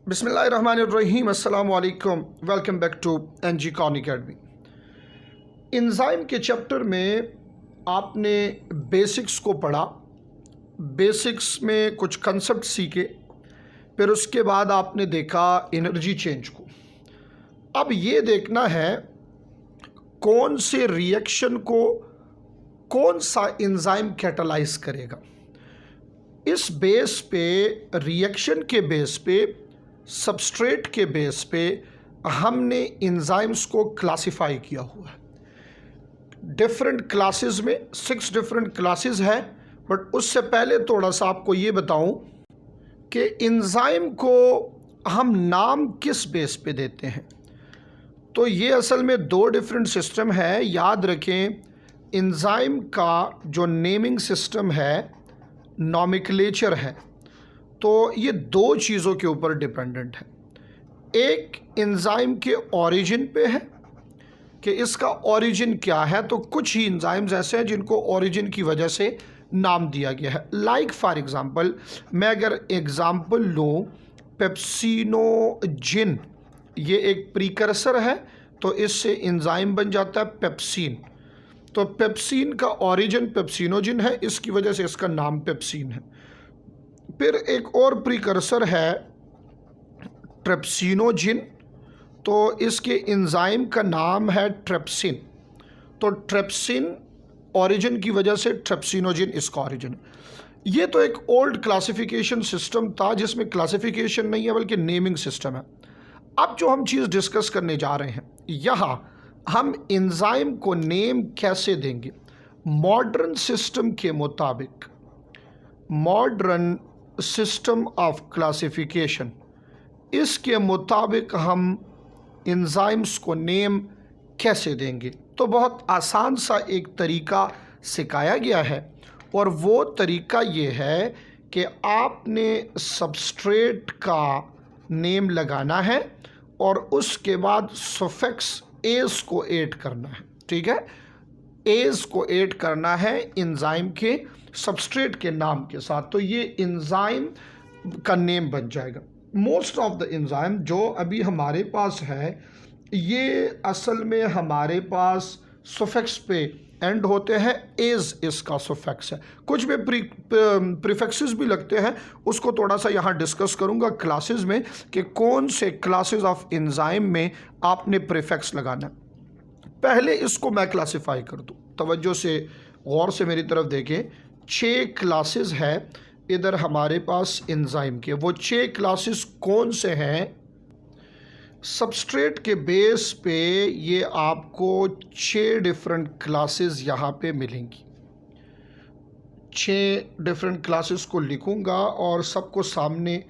बिस्मिल्लाहिर्रहमानिर्रहीम, अस्सलाम वालेकुम। Welcome back to NG con academy. Enzyme के चैप्टर में आपने बेसिक्स को पढ़ा। बेसिक्स में कुछ कंसेप्ट सीखे, फिर उसके बाद आपने देखा एनर्जी चेंज को। अब ये देखना है कौन से रिएक्शन को कौन सा इंजाइम कैटालाइज करेगा। इस बेस पे, रिएक्शन के बेस पे, सबस्ट्रेट के बेस पे हमने इंजाइम्स को क्लासिफाई किया हुआ है डिफरेंट क्लासेस में। 6 डिफरेंट क्लासेस हैं, बट उससे पहले थोड़ा सा आपको ये बताऊं कि इंजाइम को हम नाम किस बेस पे देते हैं। तो ये असल में 2 डिफरेंट सिस्टम है। याद रखें, इंजाइम का जो नेमिंग सिस्टम है, नॉमेनक्लेचर है, तो ये 2 चीज़ों के ऊपर डिपेंडेंट है। एक इंजाइम के ओरिजिन पे है कि इसका ओरिजिन क्या है। तो कुछ ही इंजाइम्स ऐसे हैं जिनको ओरिजिन की वजह से नाम दिया गया है। लाइक फॉर एग्जांपल, मैं अगर एग्जांपल लूँ, पेप्सिनोजिन, ये एक प्रीकर्सर है, तो इससे इंजाइम बन जाता है पेप्सिन। तो पेप्सिन का ओरिजिन पेप्सिनोजिन है, इसकी वजह से इसका नाम पेप्सिन है। फिर एक और प्रीकर्सर है ट्रेप्सिनोजिन, तो इसके इंजाइम का नाम है ट्रेप्सिन। तो ट्रेप्सिन ओरिजिन की वजह से ट्रेप्सिनोजिन इसका ओरिजिन। ये तो एक ओल्ड क्लासिफिकेशन सिस्टम था जिसमें क्लासिफिकेशन नहीं है बल्कि नेमिंग सिस्टम है। अब जो हम चीज़ डिस्कस करने जा रहे हैं, यहाँ हम इंजाइम को नेम कैसे देंगे। मॉडर्न सिस्टम के मुताबिक, मॉडर्न सिस्टम ऑफ क्लासिफिकेशन, इसके मुताबिक हम इंजाइम्स को नेम कैसे देंगे। तो बहुत आसान सा एक तरीका सिखाया गया है, और वो तरीका ये है कि आपने सबस्ट्रेट का नेम लगाना है और उसके बाद सफिक्स एस को ऐड करना है। ठीक है, एज को ऐड करना है इंजाइम के सबस्ट्रेट के नाम के साथ, तो ये इंजाइम का नेम बन जाएगा। मोस्ट ऑफ द इंजाइम जो अभी हमारे पास है, ये असल में हमारे पास सफिक्स पे एंड होते हैं। एज इसका सफिक्स है। कुछ में प्रीफिक्सेस भी लगते हैं, उसको थोड़ा सा यहाँ डिस्कस करूँगा क्लासेस में कि कौन से क्लासेस ऑफ इंजाइम में आपने प्रीफिक्स लगाना है। पहले इसको मैं क्लासिफाई कर दूँ, तवज्जो से गौर से मेरी तरफ देखें। 6 क्लासेस है इधर हमारे पास इंजाइम के। वो 6 क्लासेस कौन से हैं? सबस्ट्रेट के बेस पे ये आपको 6 डिफरेंट क्लासेस यहाँ पे मिलेंगी। 6 डिफरेंट क्लासेस को लिखूँगा और सबको सामने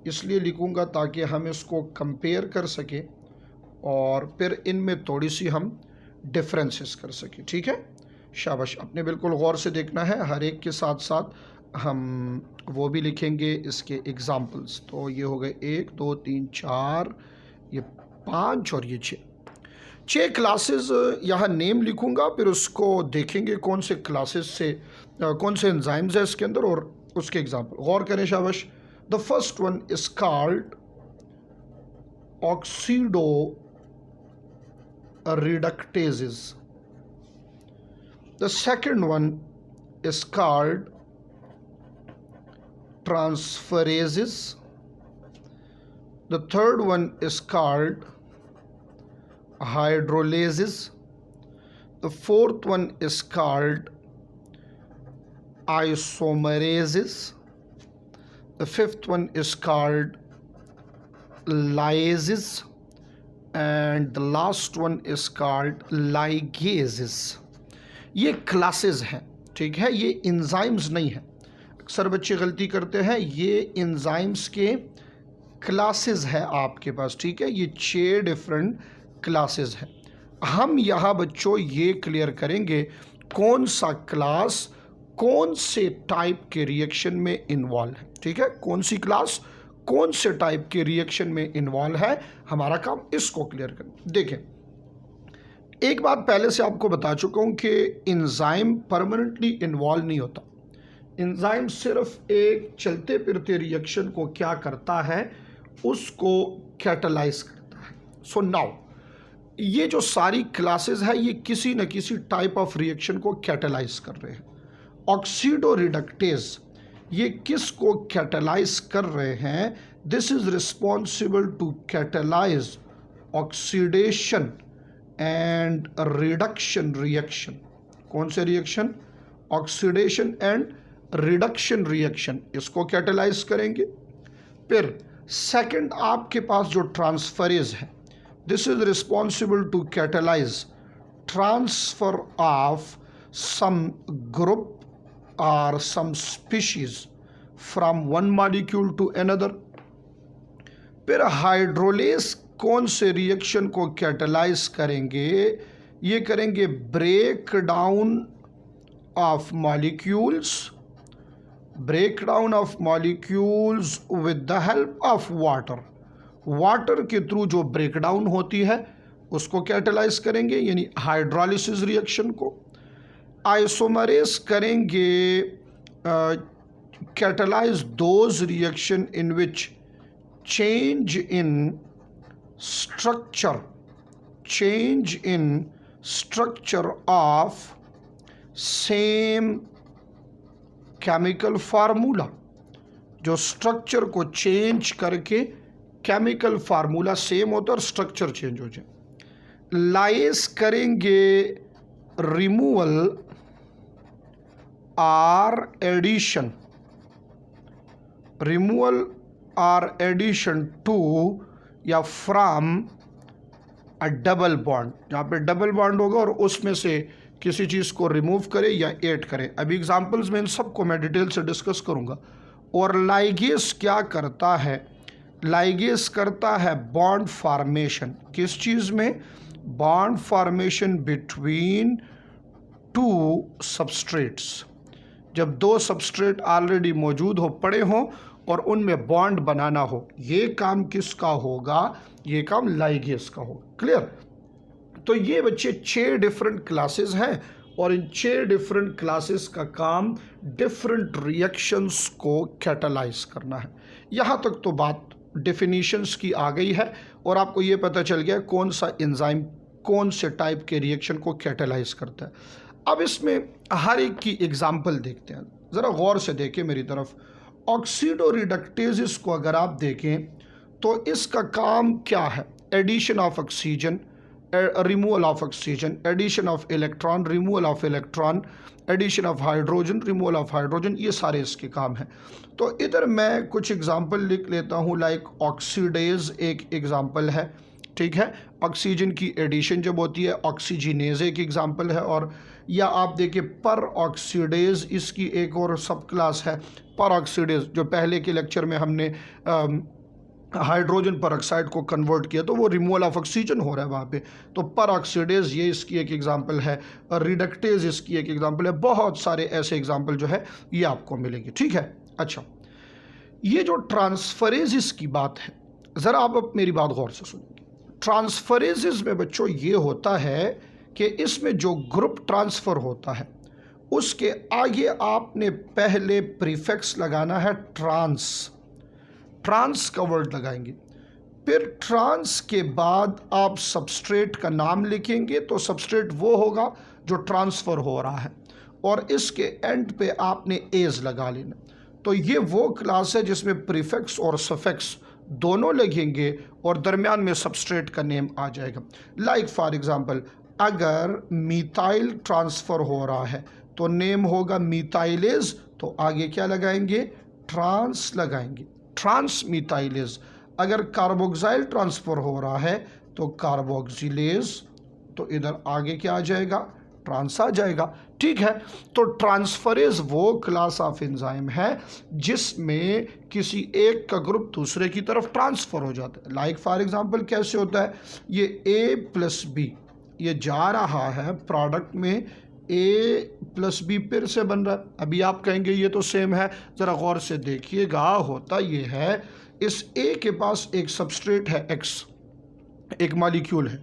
इसलिए लिखूँगा ताकि हम इसको कंपेयर कर सकें और फिर इनमें थोड़ी सी हम डिफरेंसेस कर सकें। ठीक है, शाबाश। आपने बिल्कुल गौर से देखना है, हर एक के साथ साथ हम वो भी लिखेंगे इसके एग्जाम्पल्स। तो ये हो गए 1 2 3 4, ये 5 और ये 6 क्लासेस यहाँ नेम लिखूँगा, फिर उसको देखेंगे कौन से क्लासेस से कौन से एंजाइम्स है इसके अंदर और उसके एग्जाम्पल। गौर करें, शाबाश। The first one is called oxido reductases. The second one is called transferases. The third one is called hydrolases. The fourth one is called isomerases. The fifth one is called lyases. And the last one is called ligases. ये classes हैं, ठीक है, ये enzymes नहीं है। अक्सर बच्चे गलती करते हैं, ये इंजाइम्स के क्लासेस है आपके पास। ठीक है, ये 6 डिफरेंट क्लासेस हैं। हम यहाँ बच्चों ये क्लियर करेंगे कौन सा क्लास कौन से टाइप के रिएक्शन में इन्वॉल्व है। ठीक है, कौन सी क्लास कौन से टाइप के रिएक्शन में इन्वॉल्व है, हमारा काम इसको क्लियर करना। देखें, एक बात पहले से आपको बता चुका हूं कि इंजाइम परमानेंटली इन्वॉल्व नहीं होता। इंजाइम सिर्फ एक चलते फिरते रिएक्शन को क्या करता है, उसको कैटलाइज करता है। सो नाउ ये जो सारी क्लासेस है ये किसी न किसी टाइप ऑफ रिएक्शन को कैटलाइज कर रहे हैं। ऑक्सीडो रिडक्टेज ये किस को कैटलाइज कर रहे हैं? This is responsible to catalyse oxidation and reduction reaction. कौन से reaction? Oxidation and reduction reaction, इसको कैटलाइज करेंगे। फिर सेकंड आपके पास जो ट्रांसफरेज है, this is responsible to catalyse transfer of some group or some species from one molecule to another। फिर हाइड्रोलेस कौन से रिएक्शन को कैटलाइज करेंगे? ये करेंगे break down of molecules, breakdown of molecules with the help of water. Water के through जो breakdown होती है उसको कैटलाइज करेंगे, यानी हाइड्रोलिसिस रिएक्शन को। आइसोमरेज करेंगे catalyse those reaction in which change in structure of same chemical formula, जो स्ट्रक्चर को चेंज करके केमिकल फार्मूला सेम होता है और स्ट्रक्चर चेंज हो जाए। लाइस करेंगे रिमूवल आर एडिशन टू या फ्रॉम अ डबल बॉन्ड, जहाँ पे डबल बॉन्ड होगा और उसमें से किसी चीज़ को रिमूव करे या ऐड करे। अभी एग्जांपल्स में इन सबको मैं डिटेल से डिस्कस करूँगा। और लाइगेस क्या करता है? लाइगेस करता है बॉन्ड फॉर्मेशन। किस चीज़ में? Bond formation between two substrates. जब दो सबस्ट्रेट ऑलरेडी मौजूद हो, पड़े हों और उनमें बॉन्ड बनाना हो, ये काम किसका होगा? ये काम लाइगेस का होगा। क्लियर? तो ये बच्चे 6 डिफरेंट क्लासेस हैं और इन 6 डिफरेंट क्लासेस का काम डिफरेंट रिएक्शंस को कैटलाइज करना है। यहाँ तक तो बात डेफिनेशंस की आ गई है और आपको ये पता चल गया कौन सा एंजाइम कौन से टाइप के रिएक्शन को कैटलाइज करता है। अब इसमें हर एक की एग्जाम्पल देखते हैं, ज़रा गौर से देखें मेरी तरफ। ऑक्सीडो रिडक्टेज को अगर आप देखें तो इसका काम क्या है? Addition of oxygen, removal of oxygen, addition of electron, removal of electron, addition of hydrogen, removal of hydrogen, ये सारे इसके काम हैं। तो इधर मैं कुछ एग्जांपल लिख लेता हूँ। लाइक ऑक्सीडेज एक एग्जांपल है, ठीक है। ऑक्सीजन की एडिशन जब होती है, ऑक्सीजिनेज एक एग्जांपल है। और या आप देखिए पर ऑक्सीडेज, इसकी एक और सब क्लास है पर ऑक्सीडेज, जो पहले के लेक्चर में हमने हाइड्रोजन पर ऑक्साइड को कन्वर्ट किया तो वो रिमूवल ऑफ ऑक्सीजन हो रहा है वहाँ पे। तो पर ऑक्सीडेज ये इसकी एक एग्जांपल है, रिडक्टेज इसकी एक एग्जांपल है। बहुत सारे ऐसे एग्जांपल जो है ये आपको मिलेंगे, ठीक है। अच्छा, ये जो ट्रांसफरेज की बात है, ज़रा आप अब मेरी बात गौर से सुनिए। ट्रांसफरेज में बच्चों ये होता है कि इसमें जो ग्रुप ट्रांसफ़र होता है उसके आगे आपने पहले प्रीफिक्स लगाना है ट्रांस का वर्ड लगाएंगे। फिर ट्रांस के बाद आप सबस्ट्रेट का नाम लिखेंगे, तो सबस्ट्रेट वो होगा जो ट्रांसफ़र हो रहा है, और इसके एंड पे आपने एज लगा लेना। तो ये वो क्लास है जिसमें प्रीफिक्स और सफिक्स दोनों लगेंगे और दरमियान में सबस्ट्रेट का नेम आ जाएगा। लाइक फॉर एग्जांपल, अगर मिथाइल ट्रांसफ़र हो रहा है तो नेम होगा मिथाइलेज, तो आगे क्या लगाएंगे? ट्रांस लगाएंगे, ट्रांस मिथाइलेज। अगर कार्बोक्सिल ट्रांसफ़र हो रहा है तो कार्बोक्सिलेज, तो इधर आगे क्या आ जाएगा? ट्रांस आ जाएगा, ठीक है। तो ट्रांसफरेज वो क्लास ऑफ एंजाइम है जिसमें किसी एक का ग्रुप दूसरे की तरफ ट्रांसफ़र हो जाता है। लाइक फॉर एग्जांपल कैसे होता है? ये A+B ये जा रहा है प्रोडक्ट में, A+B फिर से बन रहा है। अभी आप कहेंगे ये तो सेम है, ज़रा गौर से देखिएगा। होता ये है, इस A के पास एक सबस्ट्रेट है X, एक मॉलिक्यूल है,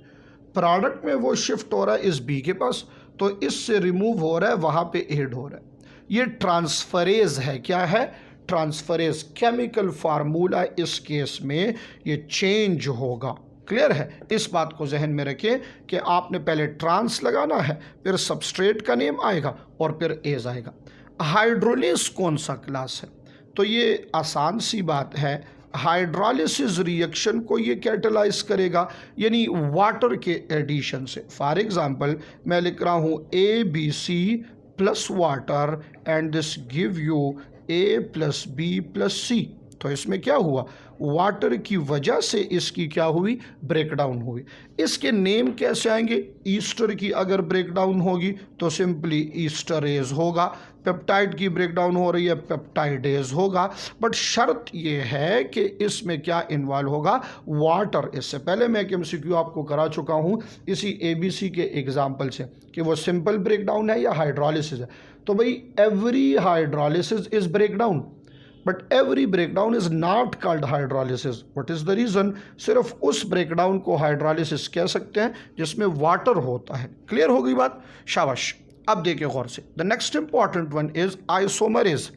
प्रोडक्ट में वो शिफ्ट हो रहा है इस B के पास, तो इससे रिमूव हो रहा है, वहाँ पे ऐड हो रहा है। ये ट्रांसफरेज है। क्या है? ट्रांसफरेज, केमिकल फार्मूला इस केस में ये चेंज होगा। क्लियर है? इस बात को जहन में रखें कि आपने पहले ट्रांस लगाना है, फिर सबस्ट्रेट का नेम आएगा और फिर एज आएगा। हाइड्रोलिस कौन सा क्लास है? तो ये आसान सी बात है, हाइड्रोलिसिस रिएक्शन को ये कैटलाइज करेगा, यानी वाटर के एडिशन से। फॉर एग्जांपल मैं लिख रहा हूँ ABC plus water and this give you A plus B plus C। तो इसमें क्या हुआ, वाटर की वजह से इसकी क्या हुई, ब्रेकडाउन हुई। इसके नेम कैसे आएंगे? ईस्टर की अगर ब्रेकडाउन होगी तो सिंपली ईस्टरेज होगा, पेप्टाइड की ब्रेकडाउन हो रही है पेप्टाइडेज होगा। बट शर्त यह है कि इसमें क्या इन्वॉल्व होगा, वाटर। इससे पहले मैं एक MCQ आपको करा चुका हूँ इसी ABC के एग्जाम्पल से कि वो सिंपल ब्रेकडाउन है या हाइड्रोलिसिस है। तो भाई every hydrolysis is breakdown, but every breakdown is not called hydrolysis. What is the reason? सिर्फ उस ब्रेकडाउन को हाइड्रोलिसिस कह सकते हैं जिसमें वाटर होता है। क्लियर हो गई बात? शाबाश। अब देखिए गौर से, the next important one is isomerase.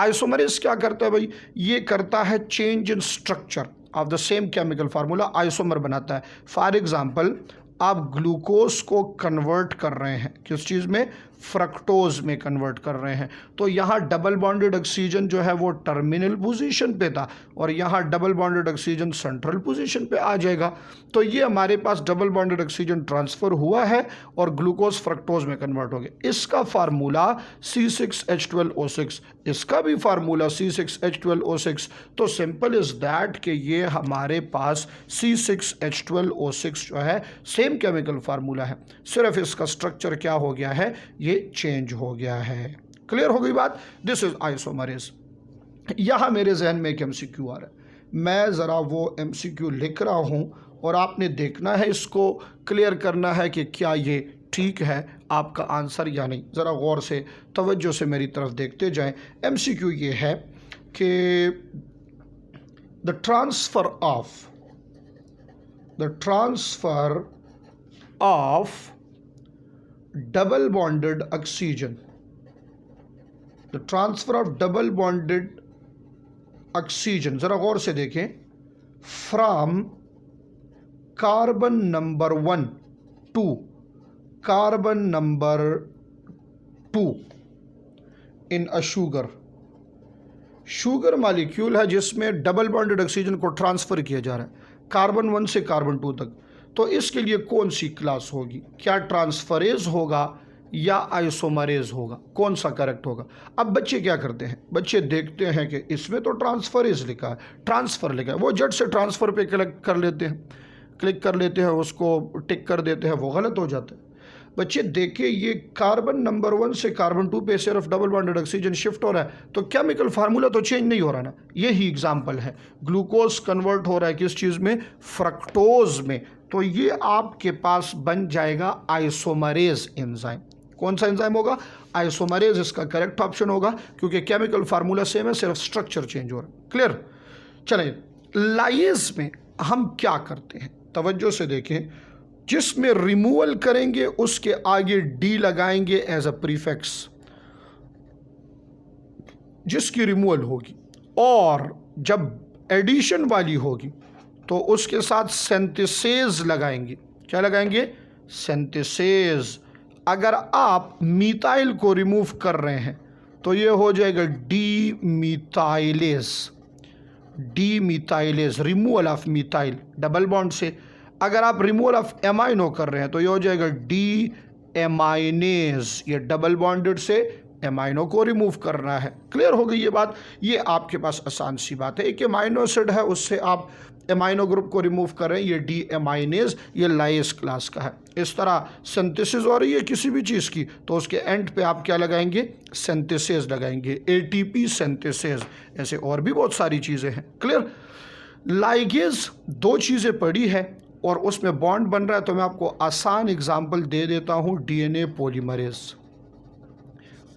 Isomerase क्या करता है भाई? ये करता है change in structure of the same chemical formula, isomer बनाता है। फॉर एग्जाम्पल आप ग्लूकोज को कन्वर्ट कर रहे हैं किस चीज़ में, फ्रक्टोज में कन्वर्ट कर रहे हैं। तो यहाँ डबल बॉन्डेड ऑक्सीजन जो है वो टर्मिनल पोजीशन पे था और यहाँ double bonded oxygen central position पे आ जाएगा। तो ये हमारे पास डबल बॉन्डेड ऑक्सीजन ट्रांसफ़र हुआ है और ग्लूकोज फ्रक्टोज में कन्वर्ट हो गया। इसका फार्मूला C6H12O6, इसका भी फार्मूला C6H12O6। तो सिंपल इज़ दैट कि ये हमारे पास C6H12O6 जो है सेम केमिकल फार्मूला है, सिर्फ इसका स्ट्रक्चर क्या हो गया है, ये चेंज हो गया है। क्लियर हो गई बात? This is isomerase. यहां मेरे जहन में एक MCQ आ रहा है, मैं ज़रा वो MCQ लिख रहा हूं और आपने देखना है, इसको क्लियर करना है कि क्या ये ठीक है आपका आंसर या नहीं। ज़रा गौर से तवज्जो से मेरी तरफ देखते जाएं। MCQ ये है कि the transfer of double bonded oxygen, the transfer of double bonded oxygen, जरा गौर से देखें, from carbon number 1 to carbon number 2 in a sugar molecule है जिसमें डबल बॉन्डेड ऑक्सीजन को ट्रांसफ़र किया जा रहा है कार्बन 1 से कार्बन 2 तक। तो इसके लिए कौन सी क्लास होगी? क्या ट्रांसफरेज होगा या आइसोमरेज होगा? कौन सा करेक्ट होगा? अब बच्चे क्या करते हैं, बच्चे देखते हैं कि इसमें तो ट्रांसफरेज लिखा है, ट्रांसफ़र लिखा है, वो झट से ट्रांसफ़र पे क्लिक कर लेते हैं, उसको टिक कर देते हैं, वो गलत हो जाता है। बच्चे देखें, ये कार्बन नंबर 1 से कार्बन 2 पे सिर्फ डबल बॉन्डेड ऑक्सीजन शिफ्ट हो रहा है, तो केमिकल फार्मूला तो चेंज नहीं हो रहा ना। यही एग्जांपल है, ग्लूकोज कन्वर्ट हो रहा है किस चीज़ में, फ्रक्टोज में। तो ये आपके पास बन जाएगा आइसोमरेज एंजाइम। कौन सा एंजाइम होगा? आइसोमरेज इसका करेक्ट ऑप्शन होगा, क्योंकि केमिकल फार्मूला सेम है, सिर्फ स्ट्रक्चर चेंज हो रहा है। क्लियर? चलिए, लाइज में हम क्या करते हैं, तवज्जो से देखें। जिसमें रिमूवल करेंगे उसके आगे डी लगाएंगे एज अ प्रीफिक्स, जिसकी रिमूवल होगी, और जब एडिशन वाली होगी तो उसके साथ सिंथेसेज लगाएंगे। क्या लगाएंगे? सिंथेसेज। अगर आप मिथाइल को रिमूव कर रहे हैं तो ये हो जाएगा demethylase, removal of methyl double bond से। अगर आप रिमूवल ऑफ एमाइनो कर रहे हैं तो ये हो जाएगा डी एमाइनेज, ये डबल बॉन्डेड से एमाइनो को रिमूव करना है। क्लियर हो गई ये बात? ये आपके पास आसान सी बात है। एक एमाइनो एसिड है, उससे आप एमाइनो ग्रुप को रिमूव कर रहे हैं, ये डी एमाइनेज, ये लाइस क्लास का है। इस तरह सिंथेसिस हो रही है किसी भी चीज़ की तो उसके एंड पे आप क्या लगाएंगे? सिंथेसिस लगाएंगे, ATP सिंथेसिस। ऐसे और भी बहुत सारी चीज़ें हैं। क्लियर? लाइगेज दो चीज़ें पड़ी है और उसमें बॉन्ड बन रहा है, तो मैं आपको आसान एग्जांपल दे देता हूं, DNA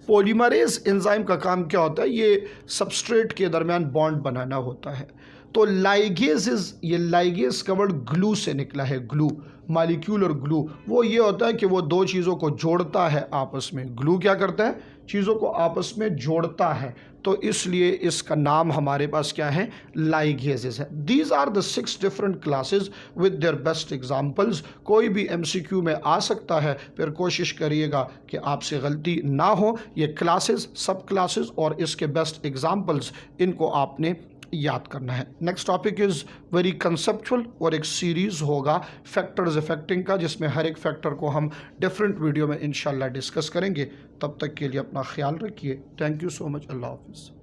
पॉलीमरेज एंजाइम का काम क्या होता है? ये सबस्ट्रेट के दरमियान बॉन्ड बनाना होता है। तो लाइगेज, ये लाइगेज का वर्ड ग्लू से निकला है, ग्लू, मॉलिक्यूलर ग्लू। वो ये होता है कि वो दो चीज़ों को जोड़ता है आपस में। ग्लू क्या करता है? चीज़ों को आपस में जोड़ता है। तो इसलिए इसका नाम हमारे पास क्या है, लाइगेजेस है। These are the 6 different classes with their best examples. कोई भी एमसीक्यू में आ सकता है, फिर कोशिश करिएगा कि आपसे गलती ना हो। ये क्लासेस, सब क्लासेस और इसके बेस्ट एग्जांपल्स, इनको आपने याद करना है। Next topic is very conceptual और एक सीरीज़ होगा फैक्टर्स अफेक्टिंग का, जिसमें हर एक फैक्टर को हम डिफरेंट वीडियो में इंशाल्लाह डिस्कस करेंगे। तब तक के लिए अपना ख्याल रखिए। Thank you so much. अल्लाह हाफिज़।